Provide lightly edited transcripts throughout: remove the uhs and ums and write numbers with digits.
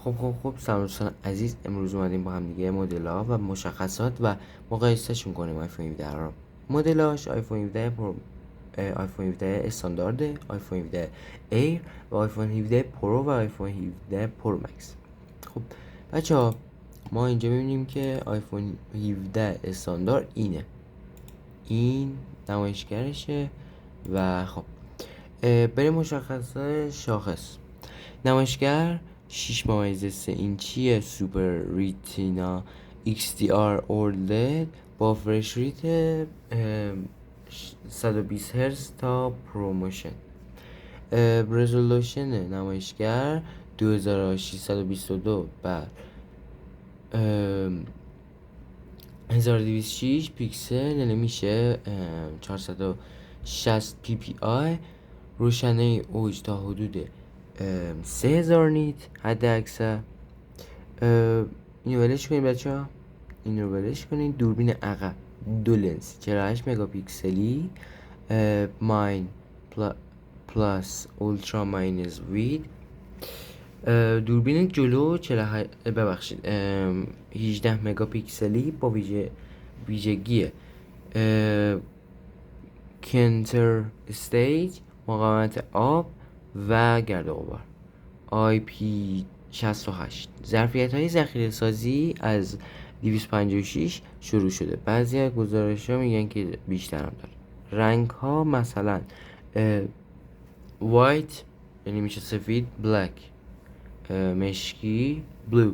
خب سلام دوستان عزیز، امروز اومدیم با هم دیگه مدل ها و مشخصات و مقایسهشون کنیم آیفون 17 رو. مدلاش آیفون 17 پرو، آیفون 17 استاندارد، آیفون 17 ایر و آیفون 17 پرو و آیفون 17 پرو مکس. خب بچه ها، ما اینجا میبینیم که آیفون 17 استاندارد این نمایشگرشه و خب بریم مشخصات شاخص. نمایشگر 6.3 اینچی سوپر ریتینا XDR OLED با فرش ریت 120 هرتز تا پروموشن. رزولوشن نمایشگر 2622 بر 1206 پیکسل، یعنی میشه 460 ppi. روشنایی اوج تا حدود 3000 نیت حد اکثر. اینو ولش کنید بچه ها، اینو ولش کنید. دوربین عقب دو لنز 48 مگاپیکسلی، ماین پلاس اولترا ماینز وید. دوربین جلو 18 مگاپیکسلی با ویژگی کنتر استیج، مقاومت آب و گرد و غبار. IP68. ظرفیت های ذخیره سازی از 256 شروع شده. بعضی از گزارش ها میگن که بیشتر هم داره. رنگ ها مثلا وایت یعنی میشه سفید، بلک مشکی، بلو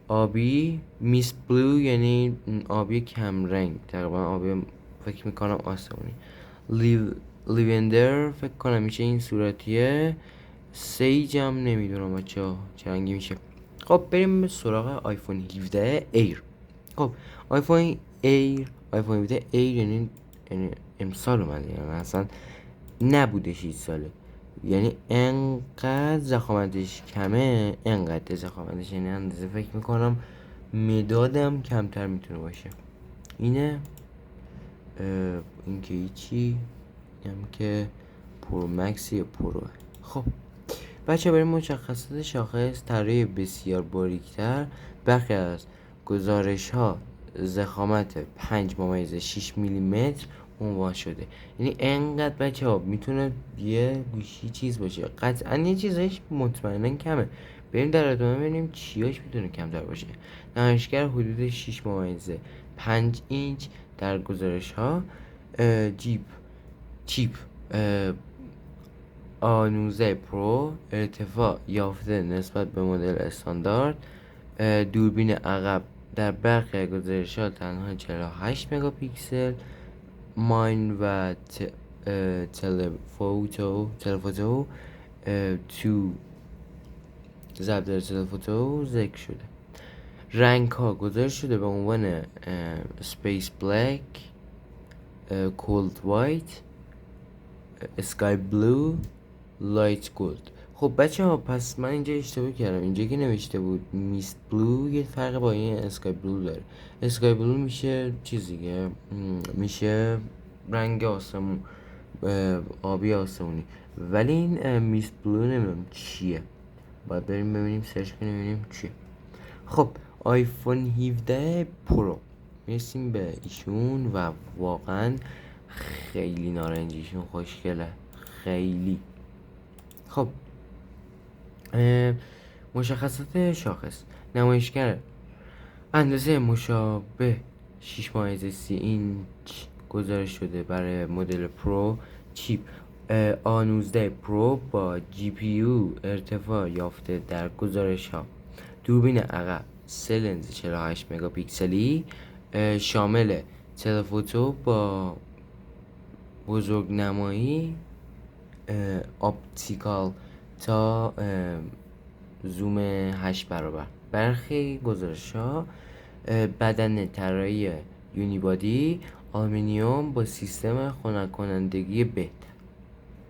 آبی، میست بلو یعنی آبی کم رنگ، تقریبا آبی فکر میکنم آسمانی. لیوندر فکر کنم میشه این صورتیه. سیج هم نمیدونم بچه چه رنگی میشه. خب بریم به سراغ آیفون 17 ایر. خب آیفون 17 ایر یعنی امسال اومده، یعنی اصلا نبودش هیچ ساله. یعنی انقدر زخامتش کمه، انقدر زخامتش، یعنی اندازه فکر میکنم مدادم کمتر میتونه باشه. اینه این که هیچی، هم که پرو مکس یا پروه. خب بچه برای مشخصات شاخص طراحی بسیار باریکتر. برخی از گزارش ها ضخامت 5.6 میلیمتر عنوان شده. یعنی انقدر بچه ها میتونه یه گوشی چیز باشه. قطعا یه چیزش مطمئنا کمه. بریم در ادامه ببینیم چیاش میتونه کمتر باشه. نمایشگر حدود 6.5 اینچ در گزارش ها. چیپ A19 پرو ارتفاع یافته نسبت به مدل استاندارد. دوربین عقب در برخی گزارش‌ها تنها 48 مگاپیکسل. ماین و تلفوتو تو ضرب در تلفوتو ذکر شده. رنگ ها گزارش شده به عنوان سپیس بلک، کولد وایت، اسکای بلو، لایت گولد. خب بچه ها، پس من اینجا اشتباه کردم. اینجا که نوشته بود میست بلو یه فرق با این اسکای بلو داره. اسکای بلو میشه چیز دیگه، میشه رنگ آسمون، آبی آسمونی. ولی این میست بلو نمیدونم چیه، باید بریم ببینیم، سرچ کنیم ببینیم چیه. خب آیفون 17 پرو میرسیم به ایشون و واقعا خیلی نارنجیشون خوشگله، خیلی. خب مشخصات شاخص. نمایشگر اندازه مشابه 6.3 اینچ گزارش شده برای مدل پرو. چیپ A19 پرو با جی پی یو ارتفاع یافته در گزارش ها. دوربین عقب 3 لنز 48 مگاپیکسلی شامل تلفوتو با بزرگنمایی اپتیکال تا زوم 8 برابر. برخی گزارش ها بدن طراحی یونیبادی آلومینیوم با سیستم خنک کنندگی بهتر.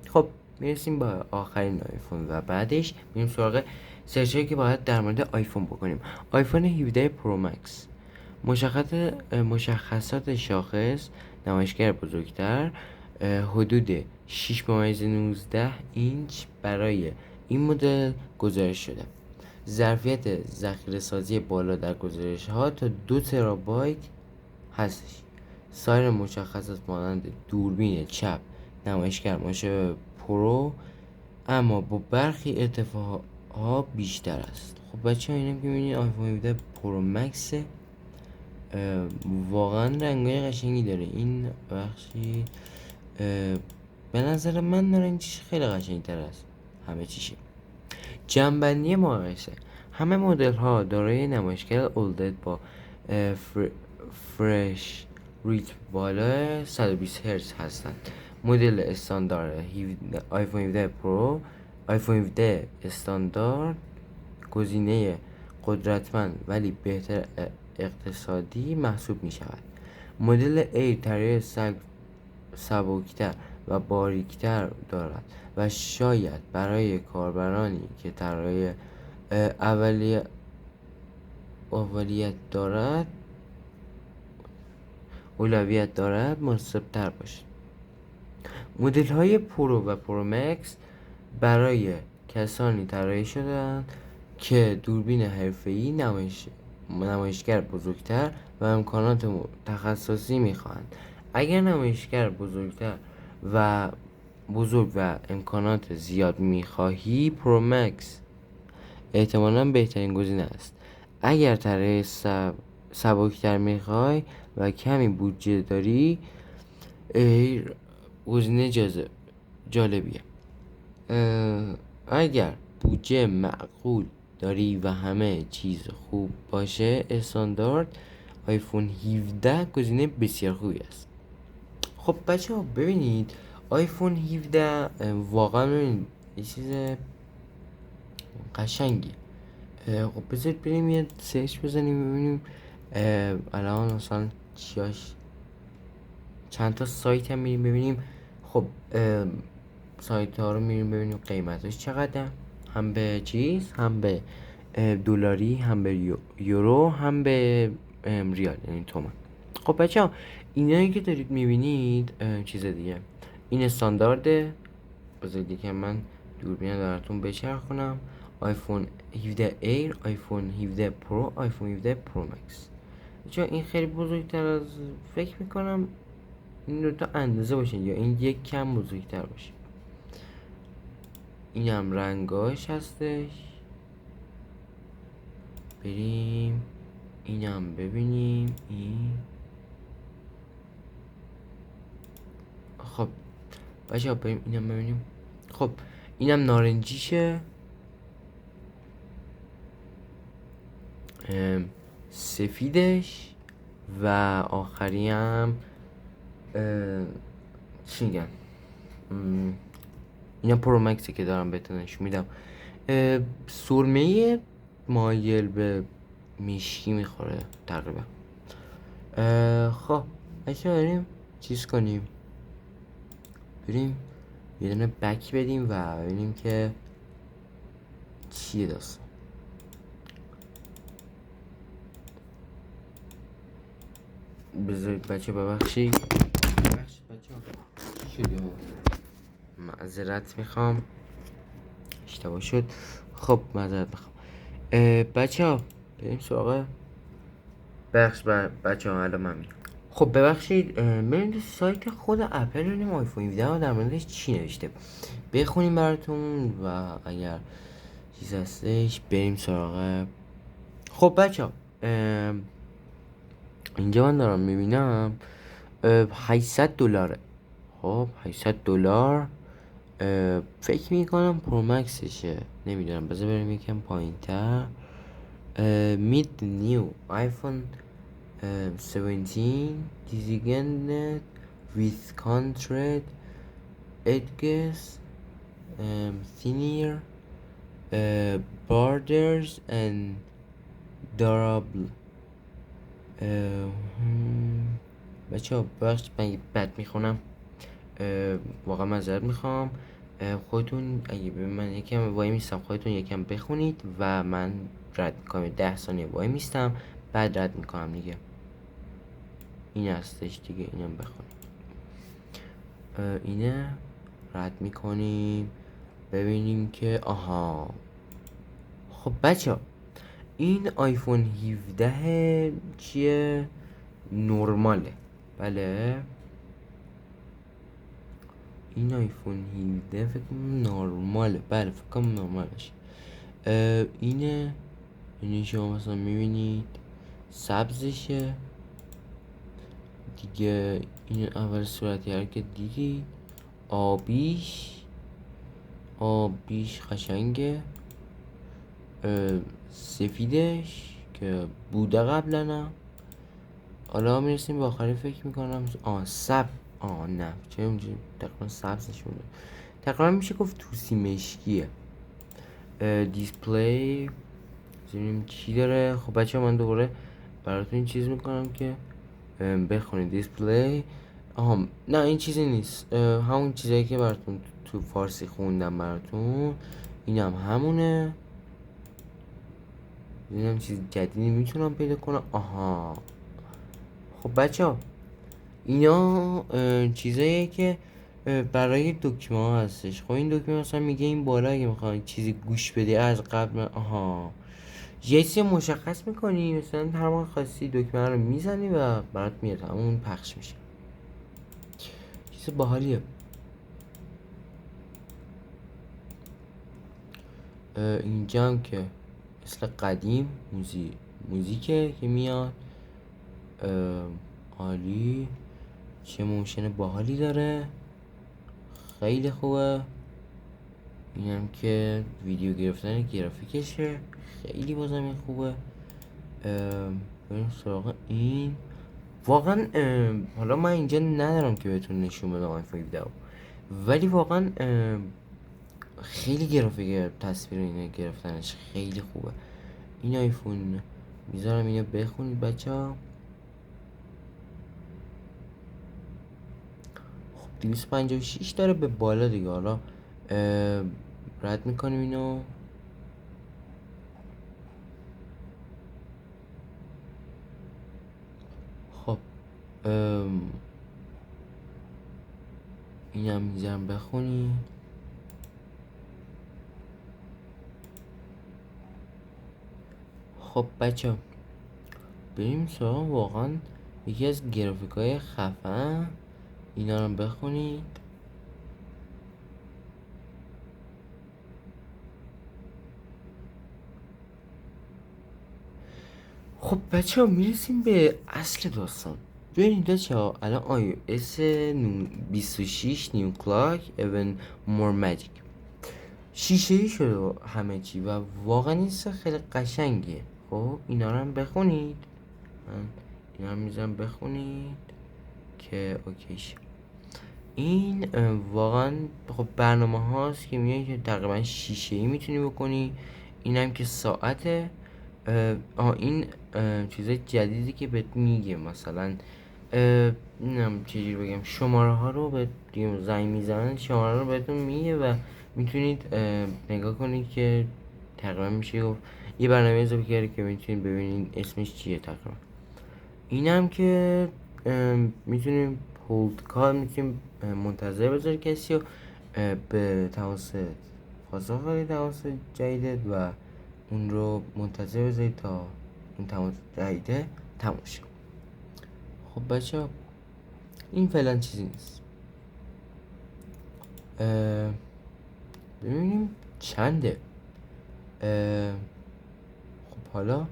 خب میرسیم با آخرین آیفون و بعدش میریم سراغ سرچ هایی که باید در مورد آیفون بکنیم. آیفون 17 پرو مکس. مشخصات شاخص: نمایشگر بزرگتر، حدود 6.19 اینچ برای این مدل گزارش شده. ظرفیت ذخیره سازی بالا در گزارش ها تا 2 ترابایت هستش. سایر مشخصات مانند دوربین چپ نمایشگر ماشه پرو اما با برخی ارتفاع ها بیشتر است. خب بچه ها اینم که میبینید آیفون 17 پرو مکس واقعا رنگای قشنگی داره. این بخشی به نظر من نارنجیش خیلی قشنگ تر است همه چیشه. جمع‌بندی مقایسه: همه مدل ها دارای نمایشگر اولدد با فرش ریت بالا 120 هرتز هستند. مدل استاندارد آیفون 17 پرو، آیفون 17 استاندارد گزینه قدرتمند ولی بهتر اقتصادی محسوب می شود. مدل ایر طراحی سبکتر و باریکتر دارد و شاید برای کاربرانی که طراحی اولویت دارد مناسب تر باشد. مدل های پرو و پرو مکس برای کسانی طراحی شده‌اند که دوربین حرفه‌ای، نمایشگر بزرگتر و امکانات تخصصی می‌خواهند. اگر نمایشگر بزرگ و امکانات زیاد می‌خواهی، پرو مکس احتمالاً بهترین گزینه است. اگر طراحی سبکتر می‌خوای و کمی بودجه داری، ایر گزینه جالبیه. اگر بودجه معقول داری و همه چیز خوب باشه، استاندارد آیفون 17 گزینه بسیار خوبی است. خب بچه ها ببینید آیفون 17 واقعا یه چیز قشنگی. خب بذارید بریم یه سرچ بزنیم ببینیم الان مثلا چند تا سایت هم میریم ببینیم. خب سایت ها رو میریم ببینیم قیمتش چقدر، هم به چیز، هم به دلاری، هم به یورو، هم به ریال، یعنی تومان. خب بچه ها اینایی که دارید میبینید چیز دیگه، این استاندارده. بذارید که من دوربین براتون بچرخونم. آیفون 17 ایر، آیفون 17 پرو، آیفون 17 پرو مکس. چون این خیلی بزرگتر از فکر میکنم این دوتا اندازه باشه یا این یک کم بزرگتر باشه. این هم رنگاش هستش. بریم اینم ببینیم. این خب بچه ها بریم اینم ببینیم. خب اینم نارنجیشه، سفیدش و آخری هم چی میگن، اینا پرو مکسی که دارم بهتون نشون میدم. سرمه مایل به میشکی میخوره تقریبا. خب بچه بریم چیز کنیم، بریم یه دونه بک بدیم و ببینیم که چیه داستان. بذارید بچه ببخشید بچه شده، معذرت میخوام، اشتباه شد. خب معذرت میخوام بچه ها، بریم سراغ بچه ها. الان من میگم. خب ببخشید بریم سایت خود اپل ببینیم آیفون 17 در موردش چی نوشته، بخونیم براتون و اگر چیز هستش بریم سراغ. خب بچه ها اینجا من دارم میبینم $800. خب $800 فکر میکنم پرو مکسشه، نمیدونم، بذار بریم یکم پایین تر. Meet the new iPhone 17 designed with contrast edges, thinner borders and durable. بچه ها بخش من بد میخونم، واقعا معذرت میخوام. خودتون اگه به من یکم وای میستم خودتون یکم بخونید و من رد میکنم. 10 ثانیه وای میستم بعد رد میکنم دیگه. این هستش دیگه، اینم بخونید. اینه رد میکنیم ببینیم که آها خب بچه این آیفون 17 چیه؟ نرماله. بله این آیفون 17 فکر کنم نرماله. بله فکر کنم نرمال باشه. اینه شما مثلا میبینید سبزشه دیگه. این اول صورتی هر که دیدی آبیش قشنگه. سفیدش که بوده قبلا. حالا میرسیم به آخری فکر میکنم. نه چه اونجا تقریبا سبزش بوده. تقریبا میشه گفت توسی مشکیه. دیسپلی ببینیم چی داره. خب بچه من دوباره براتون این چیز میکنم که بخونید. دیسپلی نه این چیزی نیست. همون چیزایی که براتون تو فارسی خوندم براتون این هم همونه. ببینم چیز جدیدی میتونم پیدا کنم. خب بچه ها اینا چیزاییه که برای دکمه ها هستش. خب این دکمه مثلا میگه این بالا اگه میخوای چیزی گوش بدی از قبل یه چیزی مشخص میکنی، مثلا هر موقع خواستی دکمه رو میزنی و برات میاد همون پخش میشه. چیز باحالیه. اینجا هم که مثل قدیم موزیکه که میاد. عالی. چه موشن باحالی داره، خیلی خوبه. اینم که ویدیو گرفتن گرافیکشه، خیلی بازم خوبه. بریم سراغ این. واقعا حالا من اینجا ندارم که بهتون نشون بدم آیفون 17، ولی واقعا خیلی گرافیک تصویر اینه گرفتنش خیلی خوبه. این آیفون میذارم اینو بخونید بچه ها. خب 256 داره به بالا دیگه. حالا رد میکنیم اینو. خب اینم میذارم بخونی. خب بچه بریم سراغ واقعا یکی از گرافیک های خفن. اینا رو بخونید. خب بچه ها میرسیم به اصل داستان. ببینید بچه ها الان iOS 26 نیو کلاک even more magic شیشه شده همه چی و واقعا این خیلی قشنگیه. خب اینا رو هم بخونید. من اینا رو میذارم بخونید که اوکیش. این واقعا خب برنامه هاست که میگه که تقریبا شیشه ای میتونی بکنی. اینم که ساعته. این چیزای جدیدی که بهت میگه مثلا نمیدونم چجوری بگم، شماره ها رو به زنگ میزنن، شماره رو بهتون میگه و میتونید نگاه کنید که تقریبا میشه گفت یه برنامه اضافه کرده که میتونید ببینید اسمش چیه تقریبا. اینم که میتونیم هولد کار، میتونیم منتظر بذاری کسی رو به تماس پاسخ بدید تماس جدیدت و اون رو منتظر بذارید تا اون تماس جدیده تموم شه. خب بچه این فعلا چیزی نیست. ببینیم چنده. خب حالا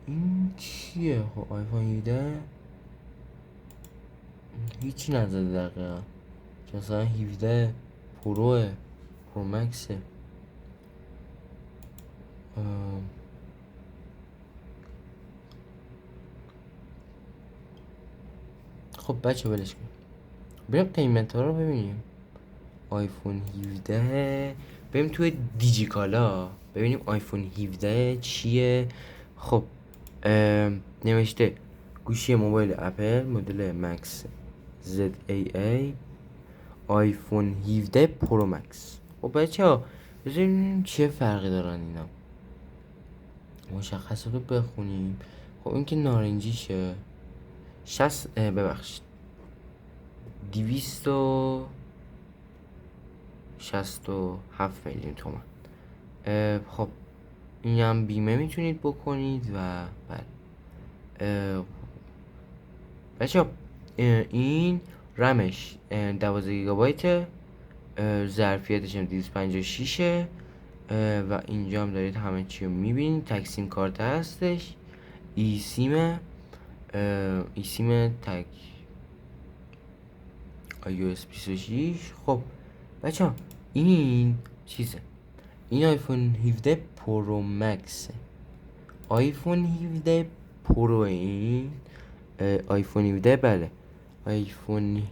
این چیه؟ خب آیفون 17 هیچی نزده دقیقا، مثلا 17 پرو مکسه. خب بچه ولش کن، بریم قیمت ها رو ببینیم. آیفون 17 بریم توی دیجیکالا ببینیم آیفون 17 چیه. خب نوشته گوشی موبایل اپل مدل مکس ZAA آیفون 17 پرو مکس. خب بچه ها بذاریم چه فرقی دارن اینا، مشخصات رو بخونیم. خب این که نارنجیشه 267 میلیون تومان. خب این هم بیمه میتونید بکنید و بله بچه این رمش 12 گیگابایت، ظرفیتش هم 256 و اینجا هم دارید همه چی رو میبینید. تکسیم کارت هستش، ای سیم تک iOS 26. خب بچه این چیزه، این آیفون 17 پرو مکس، آیفون 17 پرو، این آیفون 17 بله آیفون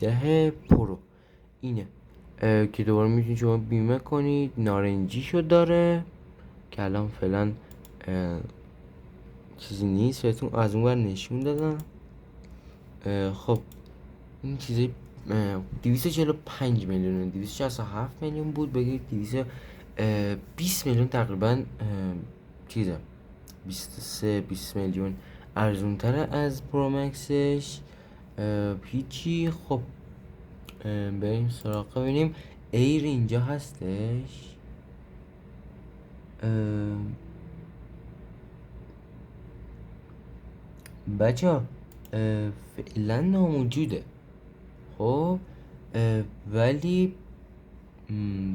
17 پرو اینه که دوباره میتونید شما بیمه کنید. نارنجیشو داره که الان فعلا چیزی نیست بهتون از اون ور نشون دادم. خب این چیزی 245 میلیون، 267 میلیون بود، بگید 220 میلیون تقریبا چیزه 20 میلیون ارزون تره از پرومکسش. هیچی. خب بریم سراغ ببینیم ایر اینجا هستش. بچه ها فعلا ناموجوده. خب ولی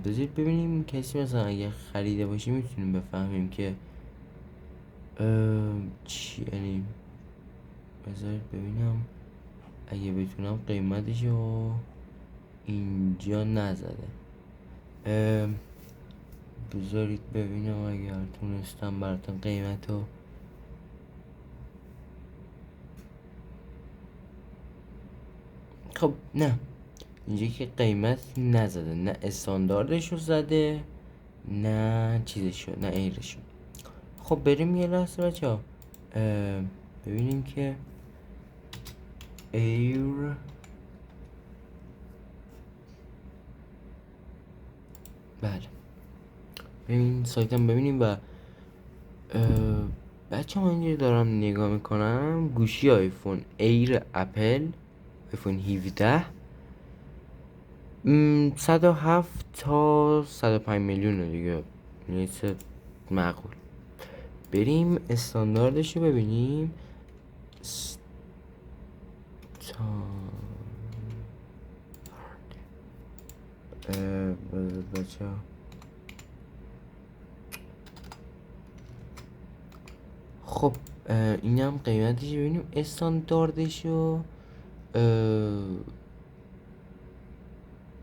بذارید ببینیم کسی مثلا اگه خریده باشه میتونیم بفهمیم که چی یعنی. بذارید ببینم اگه بتونم قیمتشو اینجا نزده. بذارید ببینم اگر تونستم براتون قیمتو خب نه اینجا که قیمت نزده، نه استانداردشو زده نه چیزشو نه ایرشو. خب بریم یه لحظه بچه ها ببینیم که ایر بله ببین سایتم ببینیم. و بچه ها اینجا دارم نگاه میکنم گوشی آیفون ایر اپل آیفون 17 107 تا 105 میلیون دیگه، نیست معقول. بریم استانداردش رو ببینیم. بچه خب اینم قیمتش ببینیم استانداردش رو.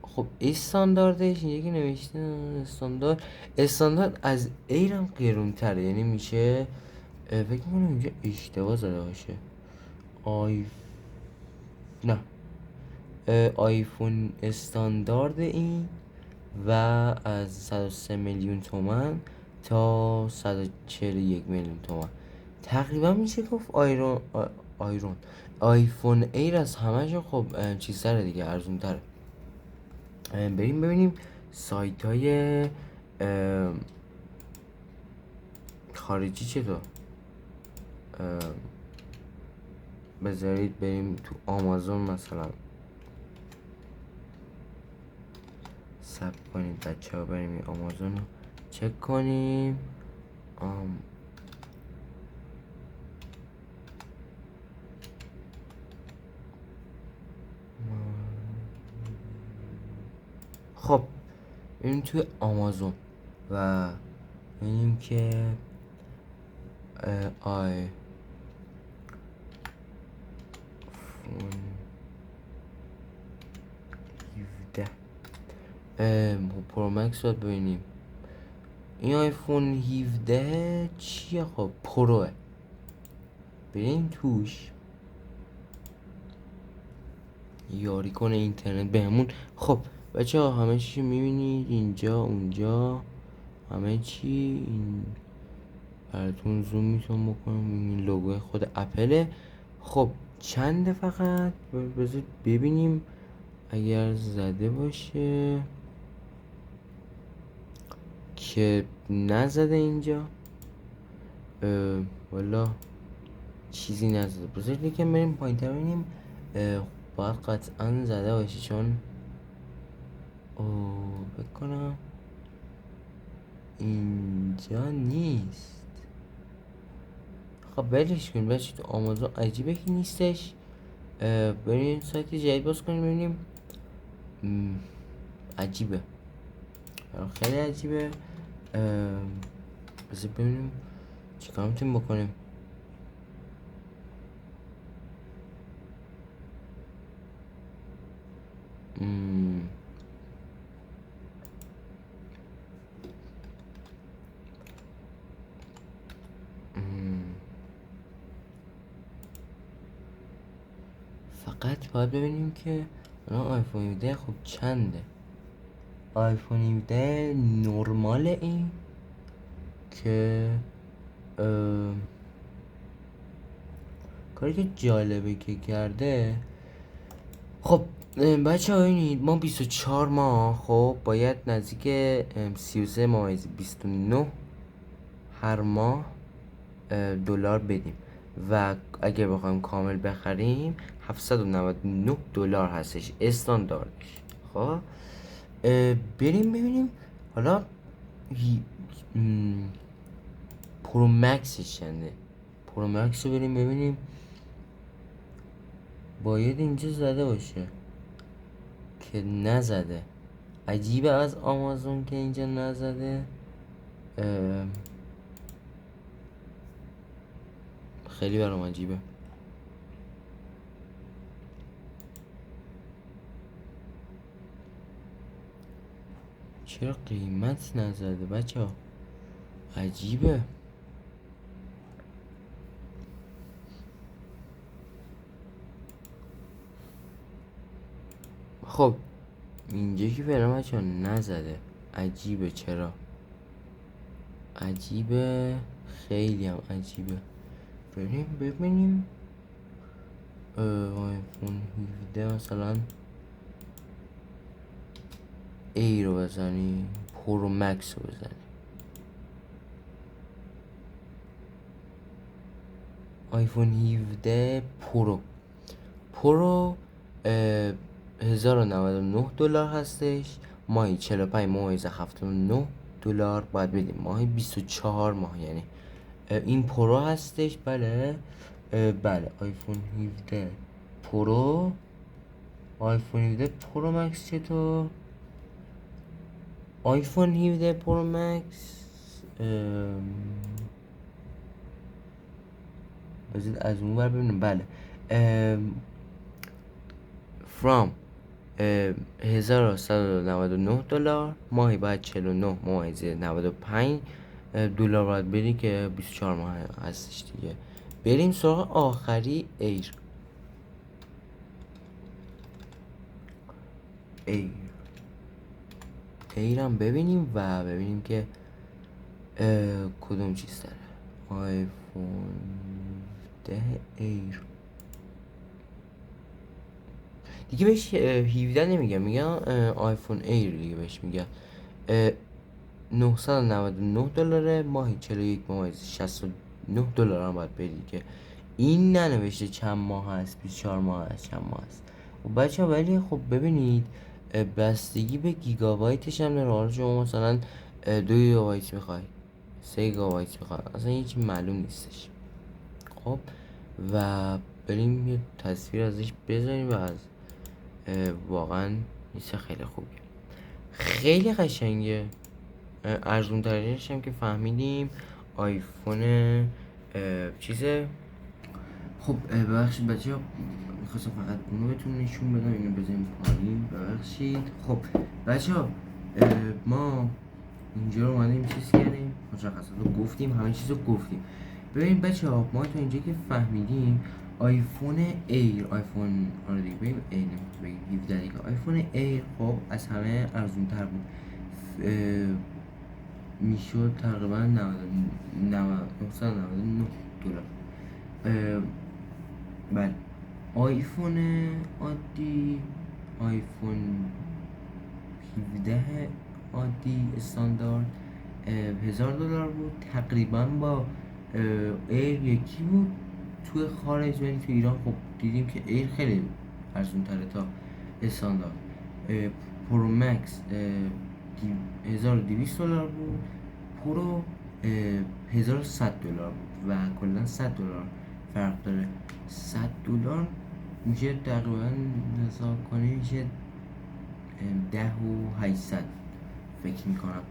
خب استانداردش اینجا که نوشته استاندارد از ایرم گرون تره، یعنی میشه فکر میکنم اینجا اشتباه زده باشه. نه آیفون استاندارد این و از 103 میلیون تومن تا 141 میلیون تومن تقریبا میشه گفت آیفون ایر از همه خب چیز تره دیگه، ارزون تره. بریم ببینیم سایت های خارجی چطور. بذارید بریم تو آمازون مثلا سب کنید بچه ها، بریم آمازون رو چک کنیم. خب بریم توی آمازون و ببینیم که آیفون پرو مکس رو ببینیم. این آیفون 17 چیه؟ خب پروه. بریم توش یاری کنه اینترنت بهمون. خب بچه ها همه چی میبینید اینجا اونجا همه چی. این براتون زوم میتونم بکنم، این لوگو خود اپله. خب چنده فقط بذارید ببینیم اگر زده باشه که نزده اینجا. والا چیزی نزده. بذارید یکم بریم پایین تر ببینیم. باید قطعا زده باشه چون بکنم اینجا نیست. خب بلش کن بچه، تو آمازون عجیبه که نیستش. بریم سایت جدید باز کنیم ببینیم. عجیبه، خیلی عجیبه. بذار ببینیم چیکار میتونیم بکنیم. فقط باید ببینیم که الان آیفون 17 خب چنده. آیفون 17 نرمال این که کاری که جالبه که کرده. خب بچه ها ببینید ما 24 ماه خب باید نزدیک 33 ممیز 29 هر ماه دلار بدیم و اگر بخوایم کامل بخریم 799 دلار هستش استانداردش. خب بریم ببینیم حالا پرو مکسش چنده. پرو مکس رو بریم ببینیم. باید اینجا زده باشه که نزده. عجیبه از آمازون که اینجا نزده. خیلی برام عجیبه. چرا قیمت نزده بچه ها؟ عجیبه. خب اینجا که برام بچه ها نزده. عجیبه. چرا عجیبه؟ خیلی هم عجیبه. بریم ببینیم آیفون 17 مثلا ای رو بزنی، پرو مکس رو بزنی. آیفون 17 پرو 1099 دلار هستش. ماهی 45.79 دلار باید بدیم. ماهی 24 ماه یعنی این پرو هستش. بله بله آیفون 17 پرو. آیفون 17 پرو مکس چطور؟ آیفون 17 پرو مکس بذارید از اون بر ببینیم. بله from 1199 دلار ماهی باید 49 ممیزه 95 دلار باید بدی که 24 ماه هستش دیگه. بریم سراغ آخری ایر. ایرم ببینیم و ببینیم که کدوم چیز داره. آیفون 10 ایر دیگه بهش 17 نمیگم، میگم آیفون ایر دیگه بهش میگم. 999 دلاره ماهی 41.69 دلار هم باید بدی که این ننوشته چند ماه هست، 24 ماه هست، چند ماه هست. و بچه ها ولی خب ببینید بستگی به گیگابایتش هم داره. حالا شما مثلا 2 گیگابایت میخوای، 3 گیگابایت میخوای، اصلا هیچ معلوم نیستش. خب و بریم یه تصویر ازش بذاریم و از واقعا نیست. خیلی خوبه، خیلی قشنگه. ارزون ترینش هم که فهمیدیم آیفون چیزه. خب ببخشید بچه ها، میخواستم فقط اونو بهتون نشون بدم. اینو بزنیم پایین، ببخشید. خب بچه ها ما اینجا رو اومدیم چیز کردیم، مشخصات رو گفتیم، همه چیز رو گفتیم. ببین بچه ها ما تا اینجا که فهمیدیم آیفون ایر، آیفون آره دیگه بریم ایر بگیم 17 دیگه. آیفون ایر خب از همه ارزون تر بود. میشد تقریبا 999 دلار. بله آیفون عادی، آیفون 17 عادی استاندارد 1000 دلار بود تقریبا. با ایر یکی بود توی خارج، ولی تو ایران خب دیدیم که ایر خیلی ارزون تره تا استاندارد. پرو مکس 1200 دلار بود پرو 1100 دلار و کلا 100 دلار فرق داره. 100 دلار میشه تقریبا حساب کنی میشه 10,800 فکر میکنم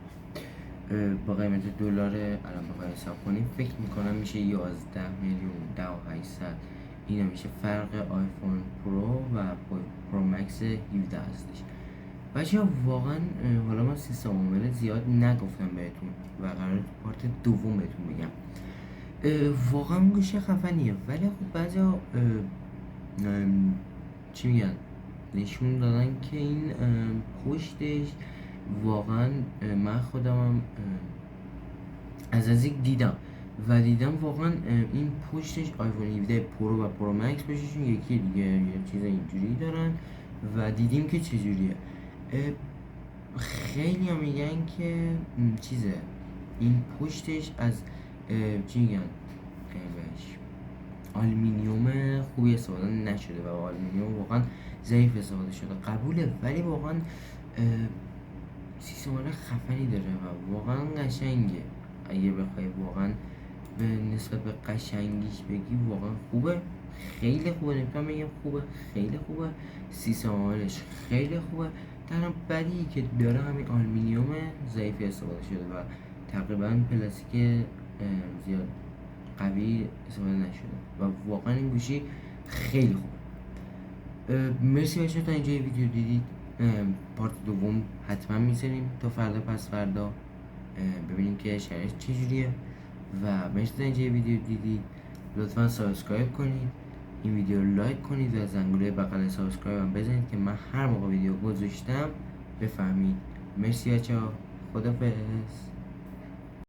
با قیمت دلار الان بخوای حساب کنیم فکر میکنم میشه 11 میلیون 10,800. اینا میشه فرق آیفون پرو و پرو مکس 17 هستش. بچه‌ها واقعا حالا من سیستم عامل زیاد نگفتم بهتون و قرار تو پارت دوم بهتون بگم. واقعا گوشه خفنیه ولی خب بعضیا چی میگن نشون دادن که این پشتش واقعا من خودمم از نزدیک دیدم و دیدم واقعا این پشتش آیفون 17 پرو و پرو مکس پشتشون یکی دیگه یه چیز اینجوری دارن و دیدیم که چجوریه. خیلی هم میگن که چیزه این پشتش از چی میگن بهش آلومینیوم خوبی استفاده نشده و آلومینیوم واقعا ضعیف استفاده شده قبوله ولی واقعا سیستم خفنی داره و واقعا قشنگه. اگه بخوای واقعا به نسبت به قشنگیش بگی واقعا خوبه خیلی خوبه نمیتونم بگم خوبه خیلی خوبه. سیستم عاملش خیلی خوبه. تنها بدی که داره همین آلومینیوم ضعیفی استفاده شده و تقریبا پلاستیک زیاد قوی استفاده نشده و واقعا این گوشی خیلی خوبه. مرسی بچه تا اینجا ویدیو دیدید. پارت دوم حتما میذاریم تا فردا پس فردا ببینیم که شرایط چجوریه و مرسی تا اینجا ویدیو دیدید. لطفا سابسکرایب کنید این ویدیو رو لایک کنید و زنگوله بغل سابسکرایب هم بزنید که من هر موقع ویدیو گذاشتم بفهمید. مرسی بچه‌ها خدافظ.